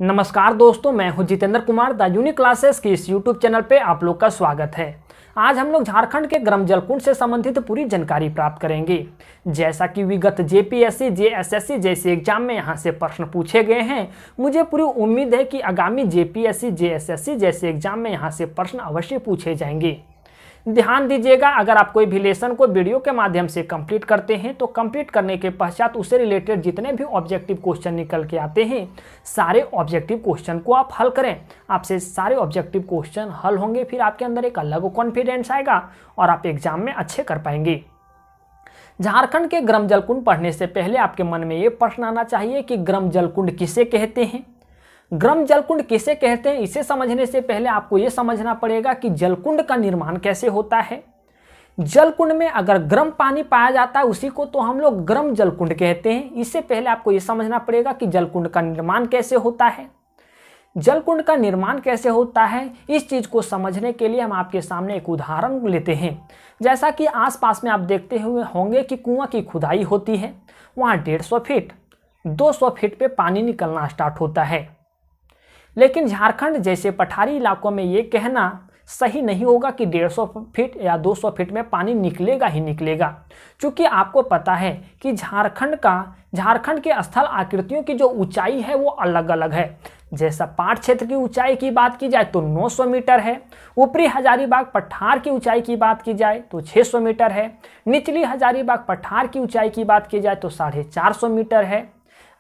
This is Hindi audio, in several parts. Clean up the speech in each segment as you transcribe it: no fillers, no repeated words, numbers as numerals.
नमस्कार दोस्तों, मैं हूं Jitendra Kumar. The unique classes की इस यूट्यूब चैनल पे आप लोग का स्वागत है। आज हम लोग झारखंड के गर्म जलकुंड से संबंधित पूरी जानकारी प्राप्त करेंगे। जैसा कि विगत जेपीएससी जेएसएससी जैसे एग्जाम में यहां से प्रश्न पूछे गए हैं, मुझे पूरी उम्मीद है कि आगामी जेपीएससी जेएसएससी जैसे एग्जाम में यहां से प्रश्न अवश्य पूछे जाएंगे। ध्यान दीजिएगा, अगर आप कोई भी लेसन को वीडियो के माध्यम से कंप्लीट करते हैं तो कंप्लीट करने के पश्चात उससे रिलेटेड जितने भी ऑब्जेक्टिव क्वेश्चन निकल के आते हैं, सारे ऑब्जेक्टिव क्वेश्चन को आप हल करें। आपसे सारे ऑब्जेक्टिव क्वेश्चन हल होंगे, फिर आपके अंदर एक अलग कॉन्फिडेंस आएगा और आप एग्जाम में अच्छे कर पाएंगे। झारखंड के गर्म जलकुंड पढ़ने से पहले आपके मन में ये प्रश्न आना चाहिए कि गर्म जलकुंड किसे कहते हैं। गर्म जलकुंड किसे कहते हैं, इसे समझने से पहले आपको यह समझना पड़ेगा कि जलकुंड का निर्माण कैसे होता है। जलकुंड में अगर गर्म पानी पाया जाता है उसी को तो हम लोग गर्म जलकुंड कहते हैं। इससे पहले आपको यह समझना पड़ेगा कि जलकुंड का निर्माण कैसे होता है। जलकुंड का निर्माण कैसे होता है, इस चीज को समझने के लिए हम आपके सामने एक उदाहरण लेते हैं। जैसा कि आसपास में आप देखते हुए होंगे कि कुआं की खुदाई होती है, वहां 150 फीट 200 फीट पे पानी निकलना स्टार्ट होता है। लेकिन झारखंड जैसे पठारी इलाकों में ये कहना सही नहीं होगा कि 150 फीट या 200 फीट में पानी निकलेगा ही निकलेगा, क्योंकि आपको पता है कि झारखंड के स्थल आकृतियों की जो ऊंचाई है वो अलग अलग है। जैसा पाट क्षेत्र की ऊंचाई की बात की जाए तो 900 मीटर है, ऊपरी हजारीबाग पठार की ऊंचाई की बात की जाए तो 600 मीटर है, निचली हजारीबाग पठार की ऊंचाई की बात की जाए तो 450 मीटर है,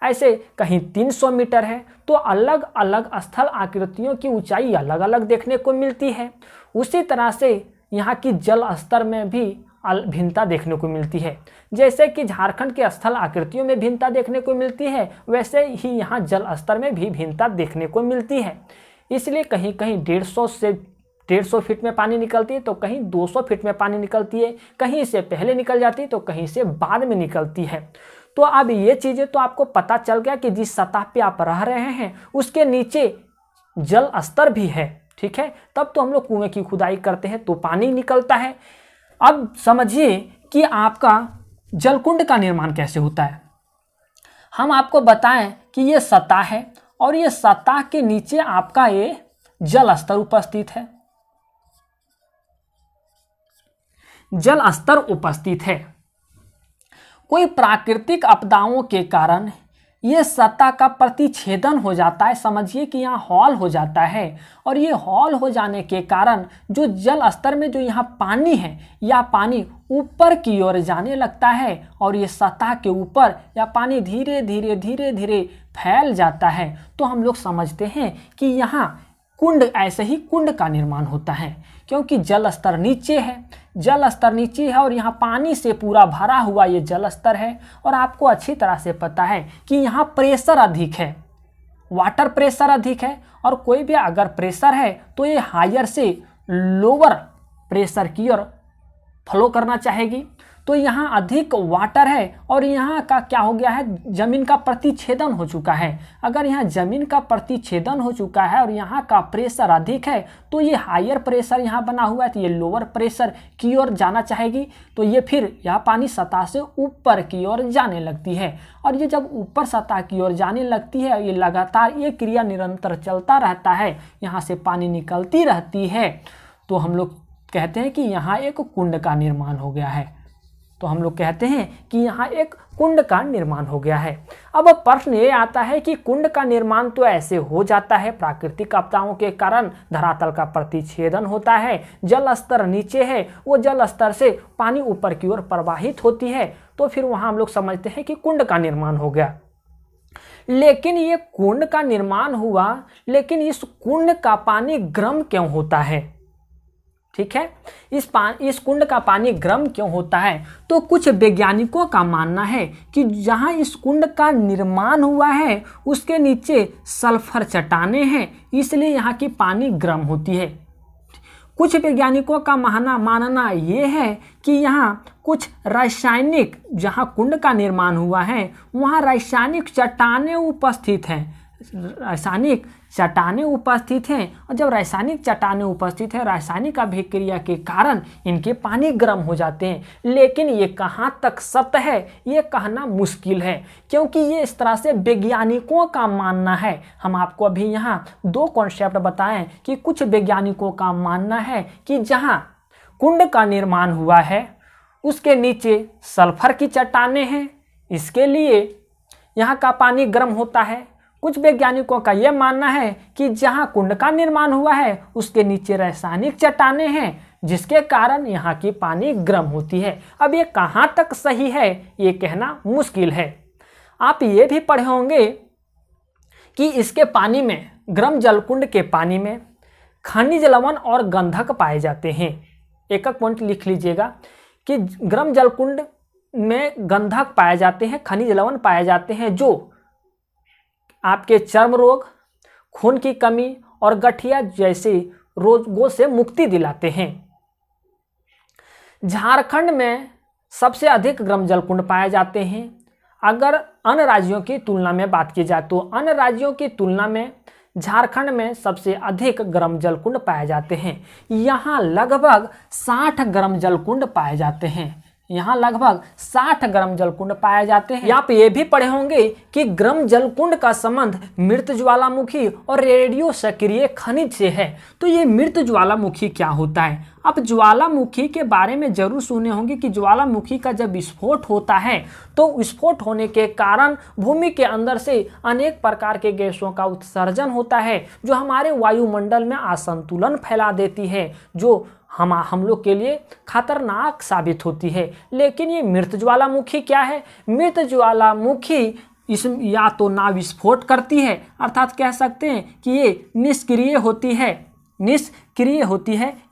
ऐसे कहीं 300 मीटर है। तो अलग अलग स्थल आकृतियों की ऊंचाई अलग अलग देखने को मिलती है। उसी तरह से यहाँ की जल स्तर में भी भिन्नता देखने को मिलती है। जैसे कि झारखंड के स्थल आकृतियों में भिन्नता देखने को मिलती है, वैसे ही यहाँ जल स्तर में भी भिन्नता देखने को मिलती है। इसलिए कहीं कहीं 150 फीट में पानी निकलती है तो कहीं 200 फीट में पानी निकलती है, कहीं से पहले निकल जाती है तो कहीं से बाद में निकलती है। तो अब ये चीज़ें तो आपको पता चल गया कि जिस सतह पे आप रह रहे हैं उसके नीचे जल स्तर भी है, ठीक है। तब तो हम लोग कुएं की खुदाई करते हैं तो पानी निकलता है। अब समझिए कि आपका जलकुंड का निर्माण कैसे होता है। हम आपको बताएं कि ये सतह है और ये सतह के नीचे आपका ये जल स्तर उपस्थित है। जल स्तर उपस्थित है। कोई प्राकृतिक आपदाओं के कारण ये सतह का प्रतिच्छेदन हो जाता है। समझिए कि यहाँ हॉल हो जाता है और ये हॉल हो जाने के कारण जो जल स्तर में जो यहाँ पानी है या पानी ऊपर की ओर जाने लगता है और ये सतह के ऊपर या पानी धीरे धीरे धीरे धीरे फैल जाता है। तो हम लोग समझते हैं कि यहाँ कुंड, ऐसे ही कुंड का निर्माण होता है, क्योंकि जल स्तर नीचे है। जल स्तर नीचे है और यहाँ पानी से पूरा भरा हुआ ये जल स्तर है। और आपको अच्छी तरह से पता है कि यहाँ प्रेशर अधिक है, वाटर प्रेशर अधिक है। और कोई भी अगर प्रेशर है तो ये हायर से लोअर प्रेशर की ओर फ्लो करना चाहेगी। तो यहाँ अधिक वाटर है और यहाँ का क्या हो गया है, जमीन का प्रतिच्छेदन हो चुका है। अगर यहाँ जमीन का प्रतिच्छेदन हो चुका है और यहाँ का प्रेशर अधिक है तो ये हायर प्रेशर यहाँ बना हुआ है, तो ये लोअर प्रेशर की ओर जाना चाहेगी। तो ये फिर यह पानी सतह से ऊपर की ओर जाने लगती है। और ये जब ऊपर सतह की ओर जाने लगती है, ये लगातार ये क्रिया निरंतर चलता रहता है, यहाँ से पानी निकलती रहती है। तो हम लोग कहते हैं कि यहाँ एक कुंड का निर्माण हो गया है। तो हम लोग कहते हैं कि यहाँ एक कुंड का निर्माण हो गया है। अब प्रश्न ये आता है कि कुंड का निर्माण तो ऐसे हो जाता है, प्राकृतिक आपदाओं के कारण धरातल का प्रतिच्छेदन होता है, जल स्तर नीचे है, वो जल स्तर से पानी ऊपर की ओर प्रवाहित होती है। तो फिर वहाँ हम लोग समझते हैं कि कुंड का निर्माण हो गया। लेकिन ये कुंड का निर्माण हुआ, लेकिन इस कुंड का पानी गर्म क्यों होता है, ठीक है। इस कुंड का पानी गर्म क्यों होता है, तो कुछ वैज्ञानिकों का मानना है कि जहां इस कुंड का निर्माण हुआ है उसके नीचे सल्फर चट्टानें हैं, इसलिए यहाँ की पानी गर्म होती है। कुछ वैज्ञानिकों का मानना ये है कि यहाँ कुछ रासायनिक, जहाँ कुंड का निर्माण हुआ है वहाँ रासायनिक चट्टानें उपस्थित हैं। रासायनिक चट्टानें उपस्थित हैं, और जब रासायनिक चट्टानें उपस्थित हैं, रासायनिक अभिक्रिया के कारण इनके पानी गर्म हो जाते हैं। लेकिन ये कहाँ तक सत्य है ये कहना मुश्किल है, क्योंकि ये इस तरह से वैज्ञानिकों का मानना है। हम आपको अभी यहाँ दो कॉन्सेप्ट बताएं कि कुछ वैज्ञानिकों का मानना है कि जहाँ कुंड का निर्माण हुआ है उसके नीचे सल्फर की चट्टानें हैं, इसके लिए यहाँ का पानी गर्म होता है। कुछ वैज्ञानिकों का यह मानना है कि जहाँ कुंड का निर्माण हुआ है उसके नीचे रासायनिक चट्टानें हैं, जिसके कारण यहाँ की पानी गर्म होती है। अब ये कहाँ तक सही है ये कहना मुश्किल है। आप ये भी पढ़े होंगे कि इसके पानी में, गर्म जलकुंड के पानी में खनिज लवण और गंधक पाए जाते हैं। एक एक पॉइंट लिख लीजिएगा कि गर्म जलकुंड में गंधक पाए जाते हैं, खनिज लवण पाए जाते हैं, जो आपके चर्म रोग, खून की कमी और गठिया जैसे रोगों से मुक्ति दिलाते हैं। झारखंड में सबसे अधिक गर्म जलकुंड पाए जाते हैं। अगर अन्य राज्यों की तुलना में बात की जाए तो अन्य राज्यों की तुलना में झारखंड में सबसे अधिक गर्म जलकुंड पाए जाते हैं। यहाँ लगभग 60 गर्म जलकुंड पाए जाते हैं। यहाँ लगभग 60 गर्म जलकुंड पाए जाते हैं। आप ये भी पढ़े होंगे कि गर्म जलकुंड का संबंध मृत ज्वालामुखी और रेडियो सक्रिय खनिज से है। तो ये मृत ज्वालामुखी क्या होता है? अब ज्वालामुखी के बारे में जरूर सुने होंगे कि ज्वालामुखी का जब विस्फोट होता है तो विस्फोट होने के कारण भूमि के अंदर से अनेक प्रकार के गैसों का उत्सर्जन होता है, जो हमारे वायुमंडल में असंतुलन फैला देती है, जो हम लोग के लिए खतरनाक साबित होती है। लेकिन ये मृत ज्वालामुखी क्या है? मृत ज्वालामुखी इस या तो ना विस्फोट करती है, अर्थात कह सकते हैं कि ये निष्क्रिय होती है,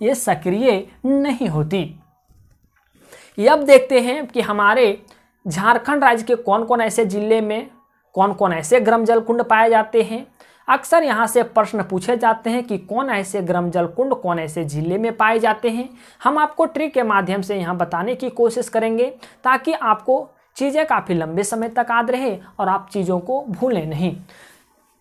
ये सक्रिय नहीं होती। अब देखते हैं कि हमारे झारखंड राज्य के कौन कौन ऐसे जिले में कौन कौन ऐसे गर्म जलकुंड पाए जाते हैं। अक्सर यहाँ से प्रश्न पूछे जाते हैं कि कौन ऐसे गर्म जलकुंड कौन ऐसे जिले में पाए जाते हैं। हम आपको ट्रिक के माध्यम से यहाँ बताने की कोशिश करेंगे ताकि आपको चीज़ें काफ़ी लंबे समय तक याद रहे और आप चीज़ों को भूलें नहीं।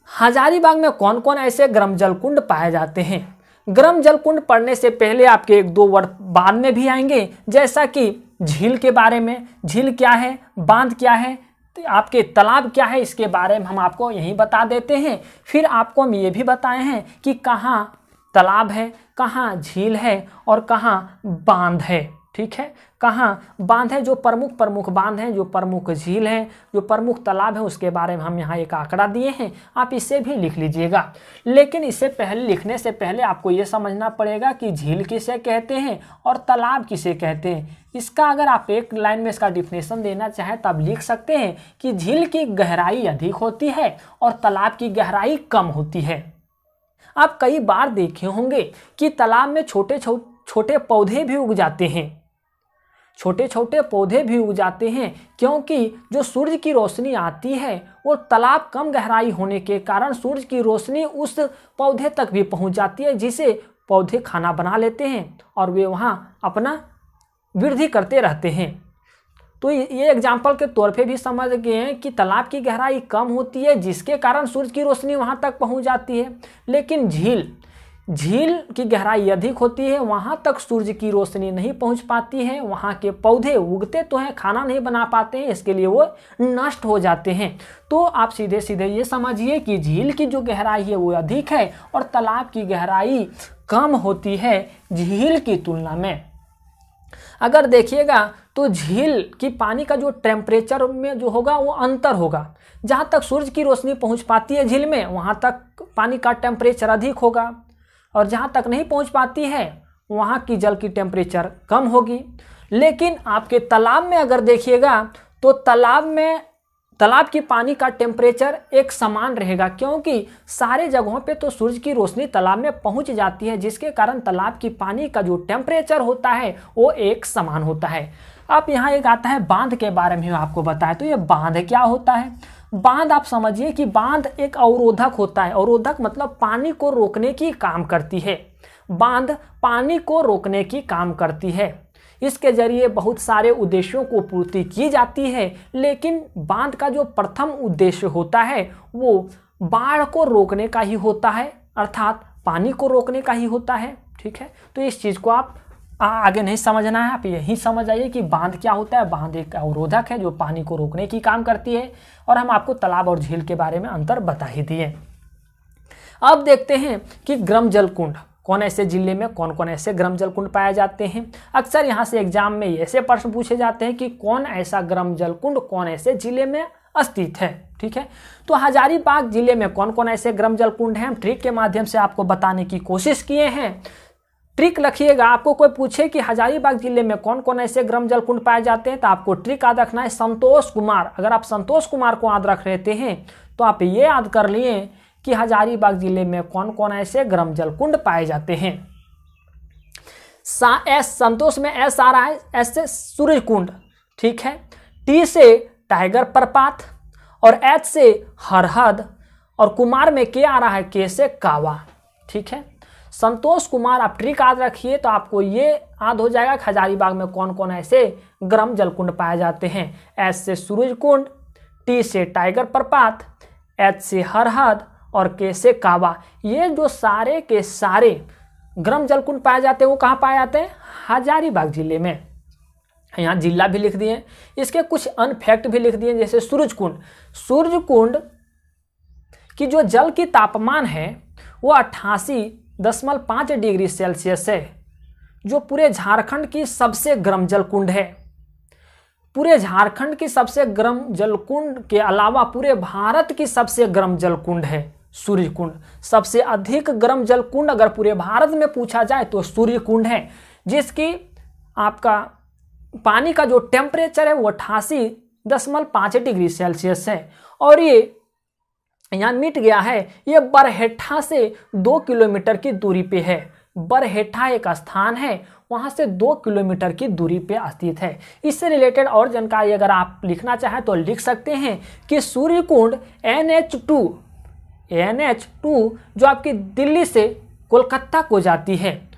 हजारीबाग में कौन कौन ऐसे गर्म जलकुंड पाए जाते हैं? गर्म जलकुंड पढ़ने से पहले आपके एक दो वर्ड बाद में भी आएंगे, जैसा कि झील के बारे में। झील क्या है, बांध क्या है, आपके तालाब क्या है, इसके बारे में हम आपको यहीं बता देते हैं। फिर आपको हम ये भी बताए हैं कि कहाँ तालाब है, कहाँ झील है और कहाँ बांध है। ठीक है, कहाँ बांध है, जो प्रमुख बांध हैं, जो प्रमुख झील हैं, जो प्रमुख तालाब है, उसके बारे में हम यहाँ एक आंकड़ा दिए हैं, आप इसे भी लिख लीजिएगा। लेकिन इससे पहले, लिखने से पहले आपको ये समझना पड़ेगा कि झील किसे कहते हैं और तालाब किसे कहते हैं। इसका अगर आप एक लाइन में इसका डिफिनेशन देना चाहें तब लिख सकते हैं कि झील की गहराई अधिक होती है और तालाब की गहराई कम होती है। आप कई बार देखे होंगे कि तालाब में छोटे छोटे पौधे भी उग जाते हैं, छोटे छोटे पौधे भी उग जाते हैं, क्योंकि जो सूरज की रोशनी आती है वो तालाब कम गहराई होने के कारण सूरज की रोशनी उस पौधे तक भी पहुंच जाती है, जिसे पौधे खाना बना लेते हैं और वे वहां अपना वृद्धि करते रहते हैं। तो ये एग्जाम्पल के तौर पे भी समझ गए हैं कि तालाब की गहराई कम होती है, जिसके कारण सूरज की रोशनी वहां तक पहुंच जाती है। लेकिन झील की गहराई अधिक होती है, वहां तक सूर्य की रोशनी नहीं पहुंच पाती है, वहां के पौधे उगते तो हैं, खाना नहीं बना पाते हैं, इसके लिए वो नष्ट हो जाते हैं। तो आप सीधे सीधे ये समझिए कि झील की जो गहराई है वो अधिक है और तालाब की गहराई कम होती है झील की तुलना में। अगर देखिएगा तो झील की पानी का जो टेम्परेचर में जो होगा वो अंतर होगा। जहाँ तक सूर्य की रोशनी पहुँच पाती है झील में, वहाँ तक पानी का टेम्परेचर अधिक होगा, और जहाँ तक नहीं पहुँच पाती है वहाँ की जल की टेम्परेचर कम होगी। लेकिन आपके तालाब में अगर देखिएगा तो तालाब की पानी का टेम्परेचर एक समान रहेगा, क्योंकि सारे जगहों पे तो सूरज की रोशनी तालाब में पहुंच जाती है, जिसके कारण तालाब की पानी का जो टेम्परेचर होता है वो एक समान होता है। अब यहाँ एक आता है बांध के बारे में आपको बताया, तो ये बांध क्या होता है? बांध आप समझिए कि बांध एक अवरोधक होता है। अवरोधक मतलब पानी को रोकने की काम करती है। बांध पानी को रोकने की काम करती है। इसके जरिए बहुत सारे उद्देश्यों को पूर्ति की जाती है, लेकिन बांध का जो प्रथम उद्देश्य होता है वो बाढ़ को रोकने का ही होता है, अर्थात पानी को रोकने का ही होता है। ठीक है, तो इस चीज़ को आप आगे नहीं समझना है, आप यही समझ आइए कि बांध क्या होता है। बांध एक अवरोधक है जो पानी को रोकने की काम करती है, और हम आपको तालाब और झील के बारे में अंतर बता ही दिए। अब देखते हैं कि ग्राम जल कुंड कौन ऐसे जिले में कौन कौन ऐसे ग्राम जल कुंड पाए जाते हैं। अक्सर यहाँ से एग्जाम में ऐसे प्रश्न पूछे जाते हैं कि कौन ऐसा ग्राम जल कुंड कौन ऐसे जिले में स्थित है। ठीक है, तो हजारीबाग जिले में कौन कौन ऐसे ग्राम जल कुंड हैं, हम ट्रिक के माध्यम से आपको बताने की कोशिश किए हैं। ट्रिक रखिएगा, आपको कोई पूछे कि हजारीबाग जिले में कौन कौन ऐसे ग्राम जल कुंड पाए जाते हैं, तो आपको ट्रिक याद रखना है संतोष कुमार। अगर आप संतोष कुमार को याद रख लेते हैं तो आप ये याद कर लिए कि हजारीबाग जिले में कौन कौन ऐसे ग्राम जल कुंड पाए जाते हैं। संतोष में एस आ रहा है, एस से सूरज कुंड, ठीक है, टी से टाइगर प्रपात, और एच से हरहद, और कुमार में के आ रहा है, के से कावा। ठीक है, संतोष कुमार आप ट्रिक याद रखिए तो आपको ये याद हो जाएगा कि हजारीबाग में कौन कौन ऐसे ग्राम जल कुंड पाए जाते हैं। एस से सूरज कुंड, टी से टाइगर प्रपात, एच से हरहद, और के से कावा। ये जो सारे के सारे ग्राम जल कुंड पाए जाते हैं वो कहाँ पाए जाते हैं, हजारीबाग जिले में। यहाँ जिला भी लिख दिए, इसके कुछ अनफैक्ट भी लिख दिए, जैसे सूरज कुंड। सूरज कुंड की जो जल की तापमान है वो 88.5 डिग्री सेल्सियस है, जो पूरे झारखंड की सबसे गर्म जल कुंड है। पूरे झारखंड की सबसे गर्म जल कुंड के अलावा पूरे भारत की सबसे गर्म जल कुंड है सूर्य कुंड। सबसे अधिक गर्म जल कुंड अगर पूरे भारत में पूछा जाए तो सूर्य कुंड है, जिसकी आपका पानी का जो टेम्परेचर है वो 88.5 डिग्री सेल्सियस है। और ये यहाँ मिट गया है, ये बरहेठा से 2 किलोमीटर की दूरी पे है। बरहेठा एक स्थान है, वहाँ से 2 किलोमीटर की दूरी पे स्थित है। इससे रिलेटेड और जानकारी अगर आप लिखना चाहें तो लिख सकते हैं कि सूर्य कुंड NH2 जो आपकी दिल्ली से कोलकाता को जाती है,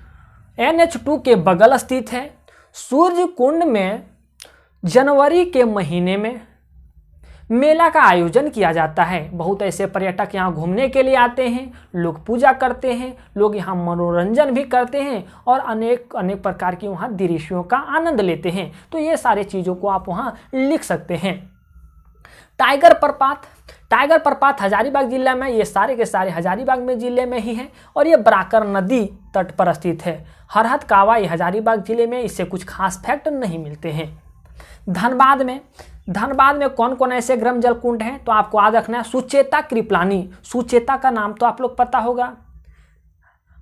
NH2 के बगल स्थित है। सूर्य कुंड में जनवरी के महीने में मेला का आयोजन किया जाता है। बहुत ऐसे पर्यटक यहाँ घूमने के लिए आते हैं, लोग पूजा करते हैं, लोग यहाँ मनोरंजन भी करते हैं और अनेक अनेक प्रकार की वहाँ दृश्यों का आनंद लेते हैं। तो ये सारे चीज़ों को आप वहाँ लिख सकते हैं। टाइगर प्रपात हजारीबाग जिला में, ये सारे के सारे हजारीबाग में जिले में ही है और ये बराकर नदी तट पर स्थित है। हरहद कावा ये हजारीबाग जिले में, इससे कुछ खास फैक्ट नहीं मिलते हैं। धनबाद में कौन कौन ऐसे ग्राम जल कुंड हैं, तो आपको याद रखना है सुचेता कृपलानी। सुचेता का नाम तो आप लोग पता होगा,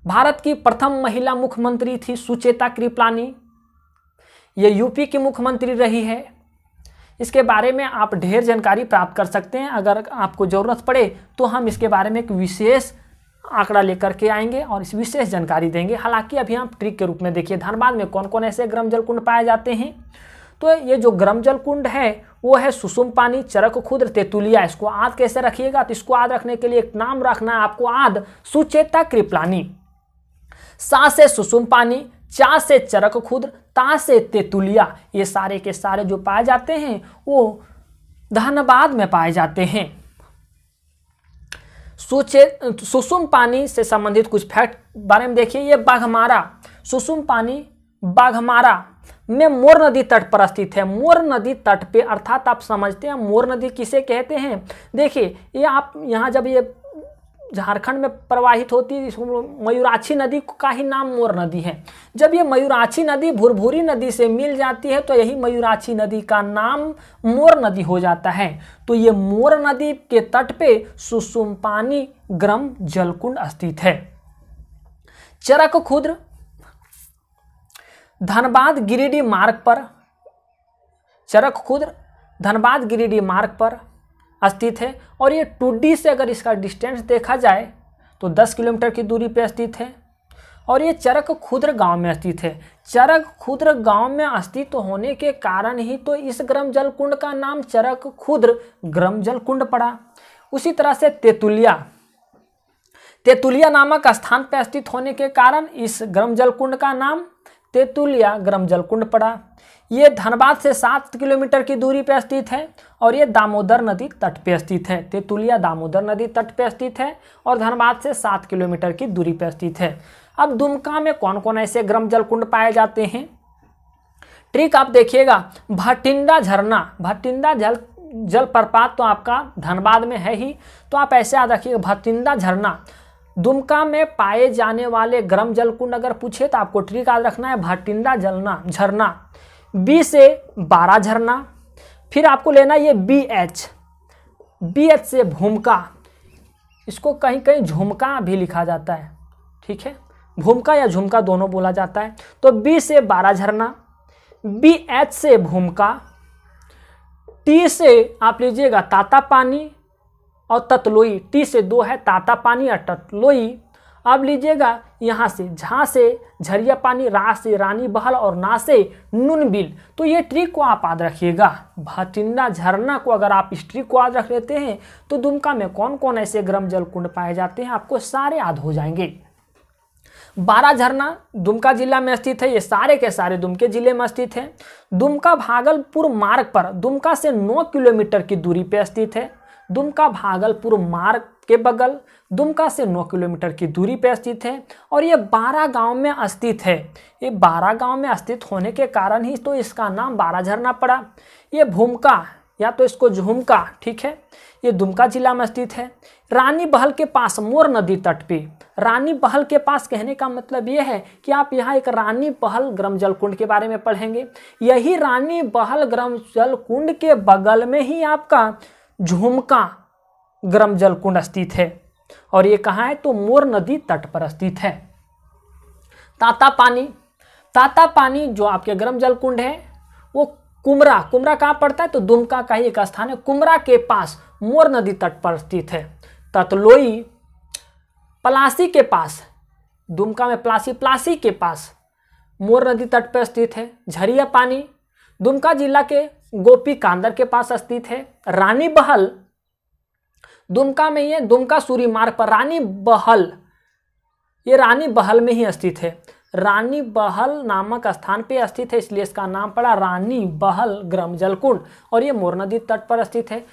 भारत की प्रथम महिला मुख्यमंत्री थी सुचेता कृपलानी। ये यूपी की मुख्यमंत्री रही है। इसके बारे में आप ढेर जानकारी प्राप्त कर सकते हैं। अगर आपको ज़रूरत पड़े तो हम इसके बारे में एक विशेष आंकड़ा लेकर के आएंगे और इस विशेष जानकारी देंगे। हालांकि अभी आप ट्रिक के रूप में देखिए धनबाद में कौन कौन ऐसे ग्राम जल कुंड पाए जाते हैं। तो ये जो ग्राम जल कुंड है वो है सुसुम पानी, चरक खुर्द, तेतुलिया। इसको याद कैसे रखिएगा, तो इसको याद रखने के लिए एक नाम रखना है आपको याद, सुचेता कृपलानी। सा से सुसुम पानी, चा से चरक खुर्द, ता से तेतुलिया। ये सारे के सारे जो पाए जाते हैं वो धनबाद में पाए जाते हैं। सुसुम पानी से संबंधित कुछ फैक्ट बारे में देखिए। ये बाघमारा, सुसुम पानी बाघमारा में मोर नदी तट पर स्थित है। मोर नदी तट पे, अर्थात आप समझते हैं मोर नदी किसे कहते हैं। देखिए ये आप यहाँ जब ये झारखंड में प्रवाहित होती है, मयूराक्षी नदी का ही नाम मोर नदी है। जब ये मयूराक्षी नदी भुरभुरी नदी से मिल जाती है तो यही मयूराक्षी नदी का नाम मोर नदी हो जाता है। तो ये मोर नदी के तट पे सुसुम पानी ग्राम जल कुंड स्थित है। चरक खुर्द धनबाद गिरिडीह मार्ग पर, चरक खुर्द धनबाद गिरिडीह मार्ग पर स्थित है और ये टुड्डी से अगर इसका डिस्टेंस देखा जाए तो 10 किलोमीटर की दूरी पे स्थित है और ये चरक खुर्द गांव में स्थित है। चरक खुर्द गांव में स्थित होने के कारण ही तो इस ग्राम जल कुंड का नाम चरक खुर्द ग्राम जल कुंड पड़ा। उसी तरह से तेतुलिया नामक स्थान पर स्थित होने के कारण इस ग्राम जल कुंड का नाम तेतुलिया ग्राम जलकुंड पड़ा। ये धनबाद से 7 किलोमीटर की दूरी पर स्थित है और ये दामोदर नदी तट पे स्थित है। तेतुलिया दामोदर नदी तट पे स्थित है और धनबाद से 7 किलोमीटर की दूरी पर स्थित है। अब दुमका में कौन कौन ऐसे ग्राम जलकुंड पाए जाते हैं? ट्रिक आप देखिएगा, भटिंडा झरना, भटिंडा जलप्रपात तो आपका धनबाद में है ही, तो आप ऐसे याद रखिएगा भटिंडा झरना। दुमका में पाए जाने वाले ग्राम जलकुंड अगर पूछे तो आपको ट्रिक याद रखना है भटिंडा झरना, बी से 12 झरना, फिर आपको लेना ये BH से भूमका, इसको कहीं कहीं झुमका भी लिखा जाता है, ठीक है, भूमका या झुमका दोनों बोला जाता है। तो B से 12 झरना, BH से भूमका, T से आप लीजिएगा ताता पानी और ततलोई, T से 2 है ताता पानी और ततलोई। अब लीजिएगा यहाँ से झा से झरिया पानी, रा से रानी बहल और ना से नूनबिल। तो ये ट्रिक को आप याद रखिएगा, भटिंडा झरना को अगर आप इस ट्रिक को याद रख लेते हैं तो दुमका में कौन कौन ऐसे ग्राम जलकुंड पाए जाते हैं आपको सारे याद हो जाएंगे। 12 झरना दुमका जिला में स्थित है, ये सारे के सारे दुमके जिले में स्थित है। दुमका भागलपुर मार्ग पर दुमका से 9 किलोमीटर की दूरी पे स्थित है। दुमका भागलपुर मार्ग के बगल दुमका से 9 किलोमीटर की दूरी पे स्थित है और ये 12 गांव में स्थित है। ये 12 गांव में स्थित होने के कारण ही तो इसका नाम 12 झरना पड़ा। ये भूमका या तो इसको झुमका, ठीक है, ये दुमका जिला में स्थित है। रानी बहल के पास मोर नदी तट पे, रानी बहल के पास कहने का मतलब ये है कि आप यहाँ एक रानी बहल ग्राम जलकुंड के बारे में पढ़ेंगे। यही रानी बहल ग्राम जलकुंड के बगल में ही आपका झुमका ग्राम जलकुंड स्थित है और ये कहाँ है तो मोर नदी तट पर स्थित है। ताता पानी जो आपके ग्राम जलकुंड है वो कुमरा कहाँ पड़ता है तो दुमका का ही एक स्थान है, कुमरा के पास मोर नदी तट पर स्थित है। ततलोई पलासी के पास, दुमका में प्लासी के पास मोर नदी तट पर स्थित है। झरिया पानी दुमका जिला के गोपी कांदर के पास स्थित है। रानी बहल दुमका में, ये दुमका सूरी मार्ग पर रानी बहल, ये रानी बहल में ही स्थित है। रानी बहल नामक स्थान पे स्थित है इसलिए इसका नाम पड़ा रानी बहल ग्राम जलकुंड और ये मोर नदी तट पर स्थित है।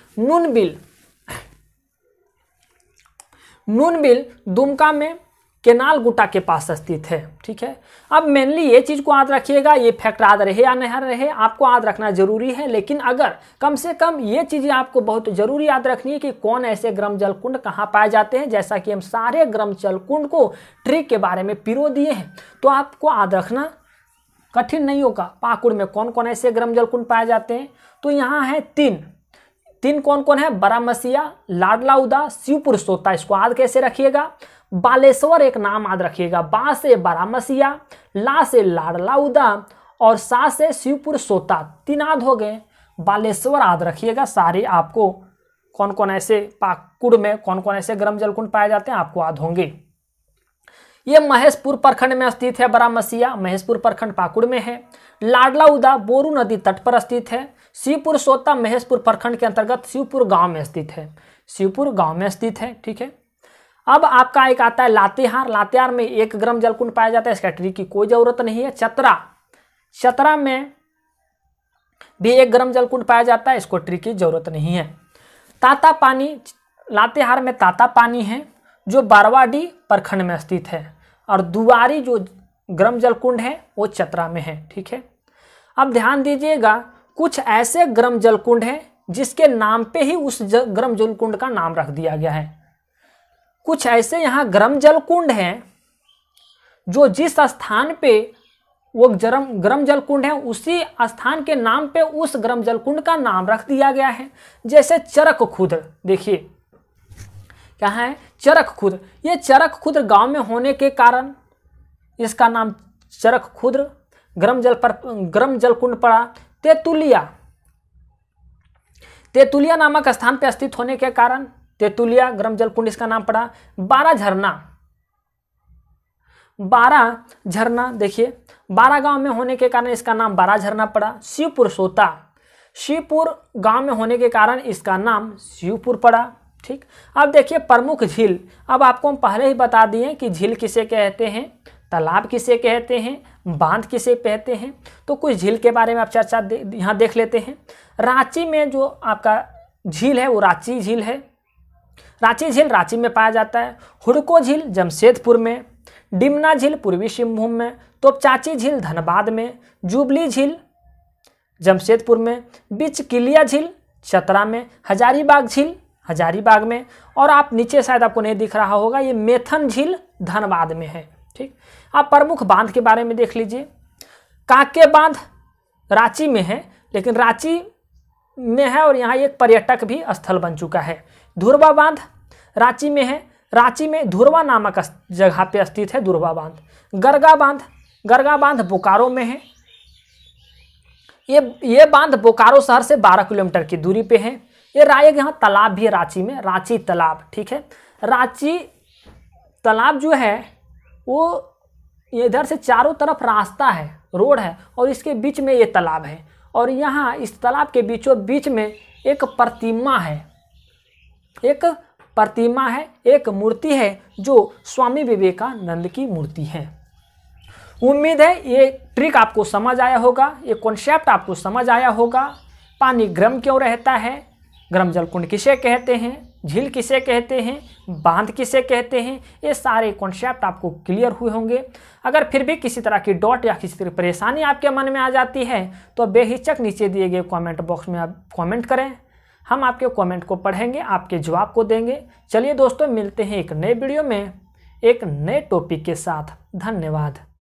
नूनबिल दुमका में केनाल गुटा के पास स्थित है, ठीक है। अब मेनली ये चीज़ को याद रखिएगा, ये फैक्ट याद रहे या नहीं रहे आपको याद रखना जरूरी है, लेकिन अगर कम से कम ये चीज़ें आपको बहुत जरूरी याद रखनी है कि कौन ऐसे ग्राम जलकुंड कहाँ पाए जाते हैं। जैसा कि हम सारे ग्राम जलकुंड को ट्रिक के बारे में पिरो दिए हैं तो आपको याद रखना कठिन नहीं होगा। पाकुड़ में कौन कौन ऐसे ग्राम जलकुंड पाए जाते हैं तो यहाँ है तीन कौन कौन है, बरामसिया, लाडला उदा, शिवपुर सोता। इसको याद कैसे रखिएगा, बालेश्वर एक नाम याद रखिएगा, बा से बारामसिया, ला से लाडला उदा और सा से शिवपुर सोता, 3 याद हो गए। बालेश्वर याद रखिएगा सारे, आपको कौन कौन ऐसे पाकुड़ में कौन कौन ऐसे ग्राम जलकुंड पाए जाते हैं आपको याद होंगे। ये महेशपुर प्रखंड में स्थित है, बरामसिया महेशपुर प्रखंड पाकुड़ में है। लाडला उदा बोरू नदी तट पर स्थित है। शिवपुर सोता महेशपुर प्रखंड के अंतर्गत शिवपुर गांव में स्थित है, शिवपुर गांव में स्थित है, ठीक है। अब आपका एक आता है लातेहार में 1 ग्राम जलकुंड पाया जाता है, इसका ट्रिक की कोई जरूरत नहीं है। चतरा में भी 1 ग्राम जलकुंड पाया जाता है, इसको ट्रिक की जरूरत नहीं है। ताता पानी लातेहार में ताता पानी है जो बारवाडी प्रखंड में स्थित है और दुआरी जो ग्राम जलकुंड है वो चतरा में है, ठीक है। अब ध्यान दीजिएगा कुछ ऐसे ग्राम जलकुंड हैं जिसके नाम पे ही उस ग्राम जलकुंड का नाम रख दिया गया है। कुछ ऐसे यहाँ ग्राम जलकुंड हैं जो जिस स्थान पे वो ग्राम जलकुंड है उसी स्थान के नाम पे उस ग्राम जलकुंड का नाम रख दिया गया है। जैसे चरक खुर्द, देखिए क्या है चरक खुर्द, ये चरक खुर्द गांव में होने के कारण इसका नाम चरक खुर्द ग्राम जलकुंड पड़ा। तेतुलिया नामक स्थान पे स्थित होने के कारण तेतुलिया ग्राम जलकुंड इसका नाम पड़ा। 12 झरना देखिए 12 गांव में होने के कारण इसका नाम 12 झरना पड़ा। शिवपुर सोता शिवपुर गांव में होने के कारण इसका नाम शिवपुर पड़ा, ठीक। अब देखिए प्रमुख झील, अब आपको हम पहले ही बता दिए कि झील किसे कहते हैं तालाब किसे कहते हैं, बांध किसे कहते हैं। तो कुछ झील के बारे में आप चर्चा यहाँ देख लेते हैं। रांची में जो आपका झील है वो रांची झील है। रांची झील रांची में पाया जाता है। हुड़को झील जमशेदपुर में, डिमना झील पूर्वी सिंहभूम में, तोपचाची झील धनबाद में, जुबली झील जमशेदपुर में, बिचकिलिया झील चतरा में, हजारीबाग झील हजारीबाग में, और आप नीचे शायद आपको नहीं दिख रहा होगा ये मेथन झील धनबाद में है। ठीक, आप प्रमुख बांध के बारे में देख लीजिए। काके बांध रांची में है, लेकिन रांची में है और यहाँ एक पर्यटक भी स्थल बन चुका है। धुरवा बांध रांची में है, रांची में धुरवा नामक जगह पे स्थित है धुरवा बांध। गरगा बांध बोकारो में है। ये बांध बोकारो शहर से 12 किलोमीटर की दूरी पे है। ये यहाँ तालाब भी है रांची में, रांची तालाब। ठीक है, रांची तालाब जो है वो इधर से चारों तरफ रास्ता है, रोड है, और इसके बीच में ये तालाब है। और यहाँ इस तालाब के बीचों बीच में एक प्रतिमा है, एक मूर्ति है जो स्वामी विवेकानंद की मूर्ति है। उम्मीद है ये ट्रिक आपको समझ आया होगा, ये कॉन्सेप्ट आपको समझ आया होगा। पानी गर्म क्यों रहता है, गर्म जलकुंड किसे कहते हैं, झील किसे कहते हैं, बांध किसे कहते हैं, ये सारे कॉन्सेप्ट आपको क्लियर हुए होंगे। अगर फिर भी किसी तरह की डॉट या किसी तरह की परेशानी आपके मन में आ जाती है तो बेहिचक नीचे दिए गए कमेंट बॉक्स में आप कमेंट करें। हम आपके कमेंट को पढ़ेंगे, आपके जवाब को देंगे। चलिए दोस्तों, मिलते हैं एक नए वीडियो में एक नए टॉपिक के साथ। धन्यवाद।